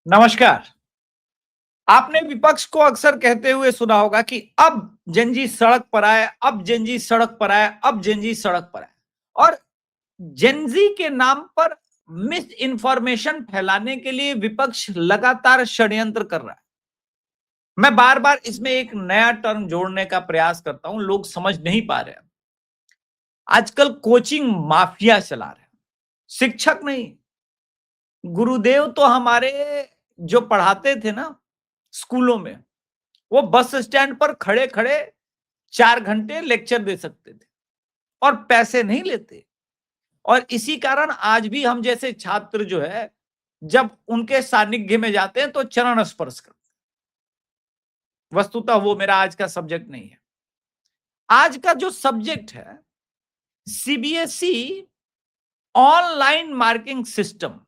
नमस्कार। आपने विपक्ष को अक्सर कहते हुए सुना होगा कि अब जेनजी सड़क पर आए, अब जेनजी सड़क पर आए, अब जेनजी सड़क पर आए। और जेनजी के नाम पर मिस इन्फॉर्मेशन फैलाने के लिए विपक्ष लगातार षड्यंत्र कर रहा है। मैं बार-बार इसमें एक नया टर्म जोड़ने का प्रयास करता हूं, लोग समझ नहीं पा रहे हैं। आजकल कोचिंग माफिया चला रहे हैं, शिक्षक नहीं। गुरुदेव तो हमारे जो पढ़ाते थे ना स्कूलों में, वो बस स्टैंड पर खड़े-खड़े 4 घंटे लेक्चर दे सकते थे और पैसे नहीं लेते। और इसी कारण आज भी हम जैसे छात्र जो है, जब उनके सानिध्य में जाते हैं तो चरण स्पर्श करते हैं। वस्तुतः वो मेरा आज का सब्जेक्ट नहीं है। आज का जो सब्जेक्ट है, सीबीएसई ऑनलाइन मार्किंग सिस्टम।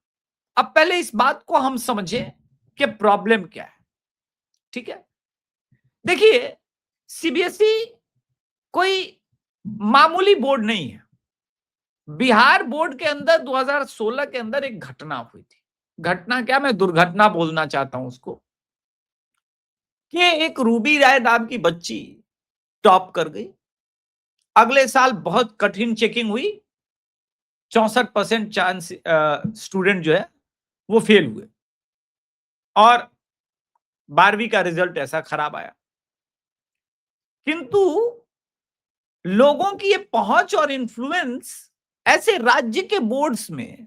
अब पहले इस बात को हम समझें कि प्रॉब्लम क्या है, ठीक है? देखिए, सीबीएसई कोई मामूली बोर्ड नहीं है। बिहार बोर्ड के अंदर 2016 के अंदर एक घटना हुई थी। घटना क्या, मैं दुर्घटना बोलना चाहता हूं उसको, कि एक रूबी राय नाम की बच्ची टॉप कर गई। अगले साल बहुत कठिन चेकिंग हुई, 64% चांस स्टूडेंट जो है वो फेल हुए और 12वीं का रिजल्ट ऐसा खराब आया। किंतु लोगों की ये पहुंच और इन्फ्लुएंस ऐसे राज्य के बोर्ड्स में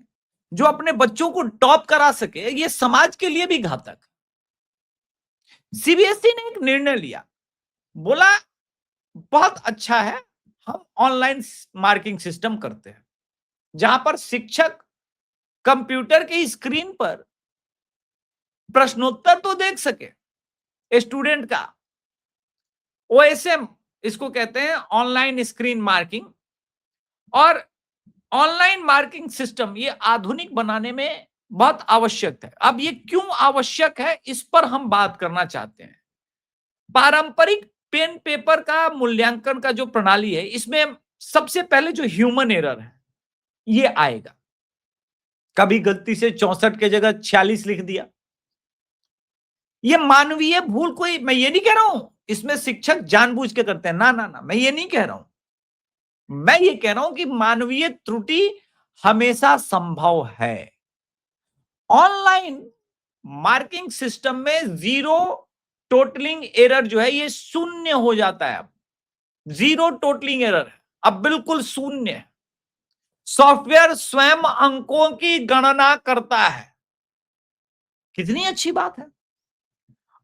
जो अपने बच्चों को टॉप करा सके, ये समाज के लिए भी घातक। सीबीएसई ने एक निर्णय लिया, बोला बहुत अच्छा है, हम ऑनलाइन मार्किंग सिस्टम करते हैं, जहां पर शिक्षक कंप्यूटर की स्क्रीन पर प्रश्नोत्तर तो देख सके स्टूडेंट का। ओएसएम इसको कहते हैं, ऑनलाइन स्क्रीन मार्किंग। और ऑनलाइन मार्किंग सिस्टम ये आधुनिक बनाने में बहुत आवश्यक है। अब ये क्यों आवश्यक है, इस पर हम बात करना चाहते हैं। पारंपरिक पेन पेपर का मूल्यांकन का जो प्रणाली है, इसमें सबसे पहले जो ह्यूमन एरर है ये आएगा। कभी गलती से 64 के जगह 46 लिख दिया, ये मानवीय भूल। कोई, मैं ये नहीं कह रहा हूं इसमें शिक्षक जानबूझ के करते हैं, ना ना ना, मैं ये नहीं कह रहा हूं। मैं ये कह रहा हूं कि मानवीय त्रुटि हमेशा संभव है। ऑनलाइन मार्किंग सिस्टम में जीरो टोटलिंग एरर जो है ये शून्य हो जाता है। अब जीरो टोटलिंग एरर है, अब बिल्कुल शून्य है। सॉफ्टवेयर स्वयं अंकों की गणना करता है। कितनी अच्छी बात है।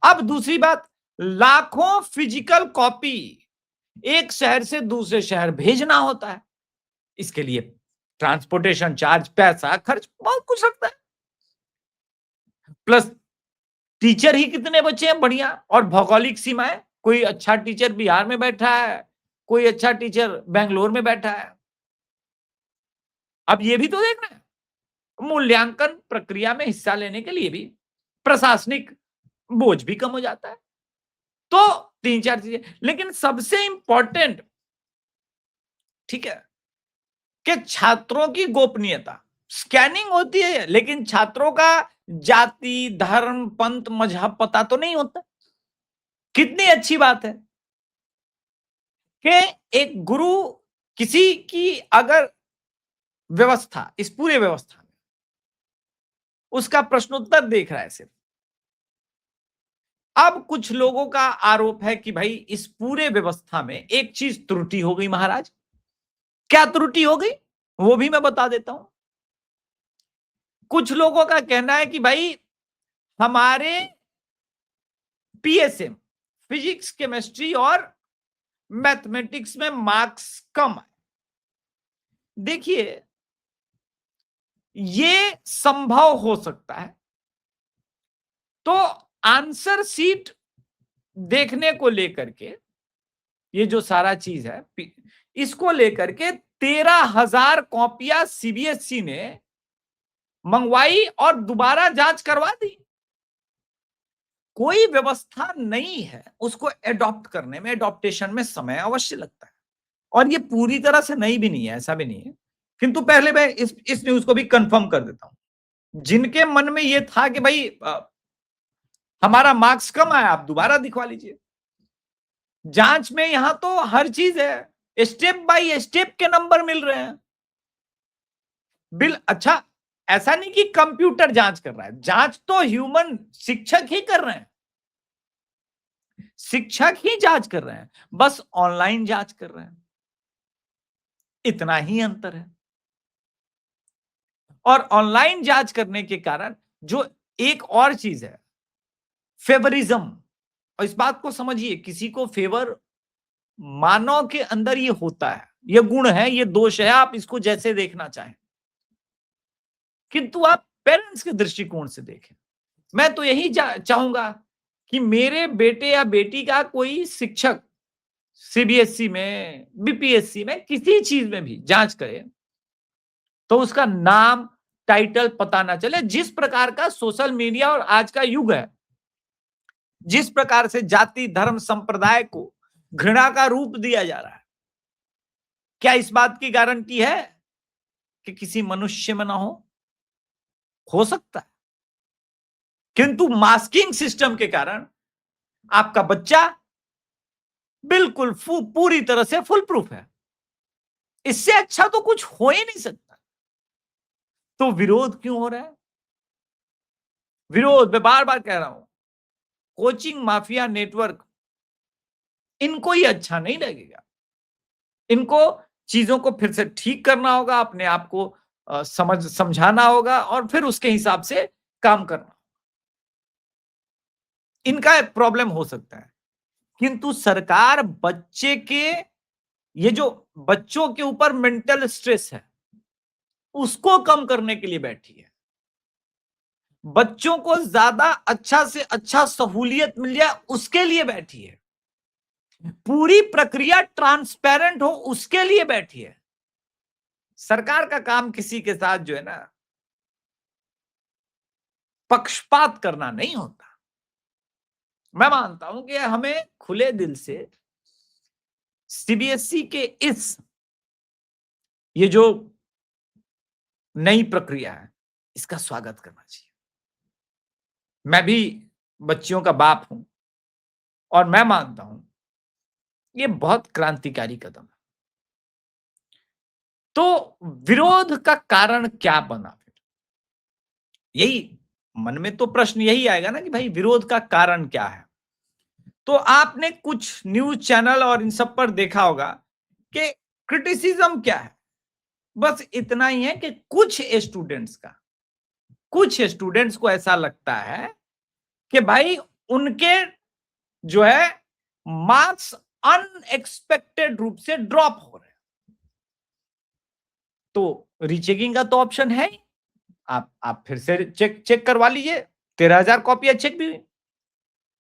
अब दूसरी बात, लाखों फिजिकल कॉपी एक शहर से दूसरे शहर भेजना होता है। इसके लिए ट्रांसपोर्टेशन चार्ज, पैसा खर्च, बहुत कुछ लगता है। प्लस टीचर ही कितने बचे हैं बढ़िया, और भौगोलिक सीमाएं, कोई अच्छा टीचर बिहार में बैठा है, कोई अच्छा टीचर बेंगलोर में बैठा है। अब ये भी तो देखना है, मूल्यांकन प्रक्रिया में हिस्सा लेने के लिए भी प्रशासनिक बोझ भी कम हो जाता है। तो 3-4 चीजें, लेकिन सबसे इंपॉर्टेंट, ठीक है, कि छात्रों की गोपनीयता। स्कैनिंग होती है लेकिन छात्रों का जाति, धर्म, पंथ, मजहब पता तो नहीं होता। कितनी अच्छी बात है कि एक गुरु किसी की अगर व्यवस्था, इस पूरे व्यवस्था में उसका प्रश्नोत्तर देख रहा है सिर्फ। अब कुछ लोगों का आरोप है कि भाई इस पूरे व्यवस्था में एक चीज त्रुटि हो गई महाराज। क्या त्रुटि हो गई वो भी मैं बता देता हूं। कुछ लोगों का कहना है कि भाई हमारे पीएसएम, फिजिक्स, केमिस्ट्री और मैथमेटिक्स में मार्क्स कम आए। देखिए, ये संभव हो सकता है। तो आंसर शीट देखने को लेकर के, ये जो सारा चीज है इसको लेकर के 13,000 कॉपियां सीबीएसई ने मंगवाई और दोबारा जांच करवा दी। कोई व्यवस्था नहीं है, उसको एडॉप्ट करने में, एडॉप्टेशन में समय अवश्य लगता है। और ये पूरी तरह से नई भी नहीं है, ऐसा भी नहीं है। किंतु पहले मैं इस न्यूज को भी कंफर्म कर देता हूं। जिनके मन में ये था कि भाई हमारा मार्क्स कम आया, आप दोबारा दिखवा लीजिए। जांच में यहां तो हर चीज है, स्टेप बाय स्टेप के नंबर मिल रहे हैं। बिल अच्छा, ऐसा नहीं कि कंप्यूटर जांच कर रहा है, जांच तो ह्यूमन शिक्षक ही कर रहे हैं, शिक्षक ही जांच कर रहे हैं, बस ऑनलाइन जांच कर रहे हैं, इतना ही अंतर है। और ऑनलाइन जांच करने के कारण जो एक और चीज है, फेवरिज्म, और इस बात को समझिए, किसी को फेवर, मानव के अंदर ये होता है, ये गुण है, ये दोष है, आप इसको जैसे देखना चाहें, किंतु आप पेरेंट्स के दृष्टिकोण से देखें। मैं तो यही चाहूंगा कि मेरे बेटे या बेटी का कोई शिक्षक सीबीएसई में, बीपीएससी में, किसी चीज में भी जांच करे तो उसका नाम, टाइटल पता ना चले। जिस प्रकार का सोशल मीडिया और आज का युग है, जिस प्रकार से जाति, धर्म, संप्रदाय को घृणा का रूप दिया जा रहा है, क्या इस बात की गारंटी है कि किसी मनुष्य में ना हो सकता है, किंतु मास्किंग सिस्टम के कारण आपका बच्चा बिल्कुल पूरी तरह से फुल प्रूफ है। इससे अच्छा तो कुछ हो ही नहीं सकता। तो विरोध क्यों हो रहा है? विरोध, मैं बार बार कह रहा हूं, कोचिंग माफिया नेटवर्क, इनको ही अच्छा नहीं लगेगा। इनको चीजों को फिर से ठीक करना होगा, अपने आप को समझाना होगा और फिर उसके हिसाब से काम करना। इनका प्रॉब्लम हो सकता है, किंतु सरकार बच्चे के, ये जो बच्चों के ऊपर मेंटल स्ट्रेस है, उसको कम करने के लिए बैठी है। बच्चों को ज्यादा अच्छा से अच्छा सहूलियत मिल जाए, उसके लिए बैठी है। पूरी प्रक्रिया ट्रांसपेरेंट हो, उसके लिए बैठी है। सरकार का काम किसी के साथ जो है ना, पक्षपात करना नहीं होता। मैं मानता हूं कि हमें खुले दिल से सीबीएसई के ये जो नई प्रक्रिया है, इसका स्वागत करना चाहिए। मैं भी बच्चियों का बाप हूं और मैं मानता हूं ये बहुत क्रांतिकारी कदम है। तो विरोध का कारण क्या बना? फिर यही मन में तो प्रश्न यही आएगा ना कि भाई विरोध का कारण क्या है। तो आपने कुछ न्यूज चैनल और इन सब पर देखा होगा कि क्रिटिसिज्म क्या है, बस इतना ही है कि कुछ स्टूडेंट्स को ऐसा लगता है कि भाई उनके जो है मार्क्स अनएक्सपेक्टेड रूप से ड्रॉप हो रहे हैं। तो रीचेकिंग का तो ऑप्शन है ही, आप फिर से चेक करवा लीजिए, 13,000 कॉपियां चेक भी हुई।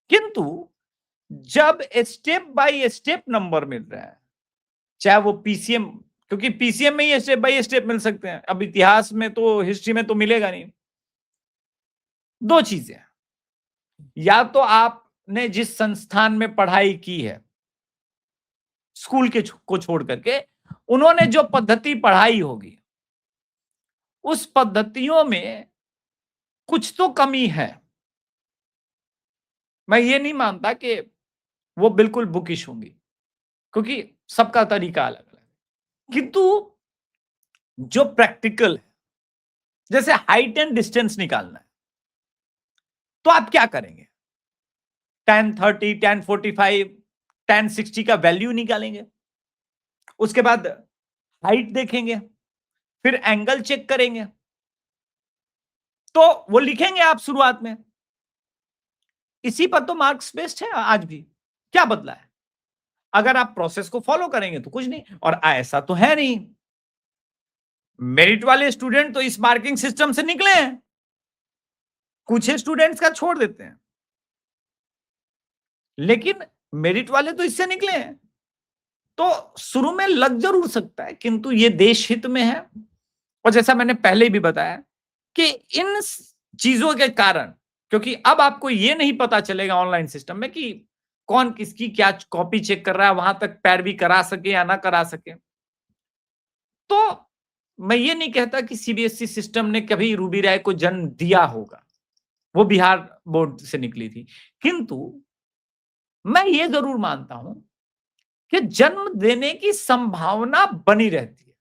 किंतु जब स्टेप बाय स्टेप नंबर मिल रहा है, चाहे वो पीसीएम, क्योंकि पीसीएम में ही स्टेप बाय स्टेप मिल सकते हैं, अब इतिहास में तो, हिस्ट्री में तो मिलेगा नहीं। दो चीजें, या तो आपने जिस संस्थान में पढ़ाई की है, स्कूल को छोड़ करके, उन्होंने जो पद्धति पढ़ाई होगी, उस पद्धतियों में कुछ तो कमी है। मैं ये नहीं मानता कि वो बिल्कुल बुकिश होंगी, क्योंकि सबका तरीका अलग अलग है। किंतु जो प्रैक्टिकल है, जैसे हाइट एंड डिस्टेंस निकालना है, तो आप क्या करेंगे? 1030, 1045, 1060 का वैल्यू निकालेंगे, उसके बाद हाइट देखेंगे, फिर एंगल चेक करेंगे, तो वो लिखेंगे आप शुरुआत में। इसी पर तो मार्क्स बेस्ड है आज भी। क्या बदला है? अगर आप प्रोसेस को फॉलो करेंगे तो कुछ नहीं, और ऐसा तो है नहीं। मेरिट वाले स्टूडेंट तो इस मार्किंग सिस्टम से निकले हैं, कुछ स्टूडेंट्स का छोड़ देते हैं, लेकिन मेरिट वाले तो इससे निकले हैं। तो शुरू में लग जरूर सकता है, किंतु ये देश हित में है। और जैसा मैंने पहले भी बताया कि इन चीजों के कारण, क्योंकि अब आपको ये नहीं पता चलेगा ऑनलाइन सिस्टम में कि कौन किसकी क्या कॉपी चेक कर रहा है, वहां तक पैरवी करा सके या ना करा सके। तो मैं ये नहीं कहता कि सीबीएसई सिस्टम ने कभी रूबी राय को जन्म दिया होगा, वो बिहार बोर्ड से निकली थी। किंतु मैं ये जरूर मानता हूं कि जन्म देने की संभावना बनी रहती है।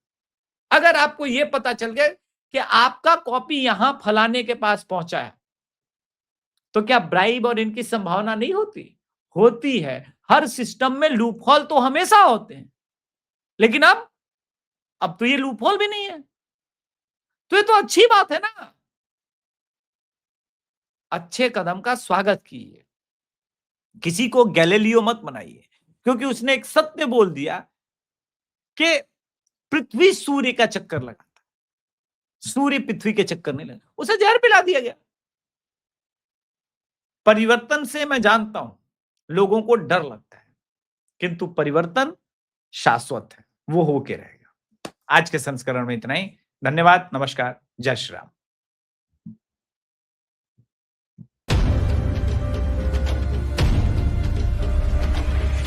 अगर आपको ये पता चल गया कि आपका कॉपी यहां फलाने के पास पहुंचा है, तो क्या ब्राइब और इनकी संभावना नहीं होती? होती है। हर सिस्टम में लूपहोल तो हमेशा होते हैं, लेकिन अब तो ये लूपहोल भी नहीं है, तो ये तो अच्छी बात है ना। अच्छे कदम का स्वागत कीजिए, किसी को गैलीलियो मत बनाइए, क्योंकि उसने एक सत्य बोल दिया कि पृथ्वी सूर्य का चक्कर लगाता, सूर्य पृथ्वी के चक्कर नहीं लगा, उसे जहर पिला दिया गया। परिवर्तन से मैं जानता हूं लोगों को डर लगता है, किंतु परिवर्तन शाश्वत है, वो होके रहेगा। आज के संस्करण में इतना ही। धन्यवाद, नमस्कार, जय श्री राम।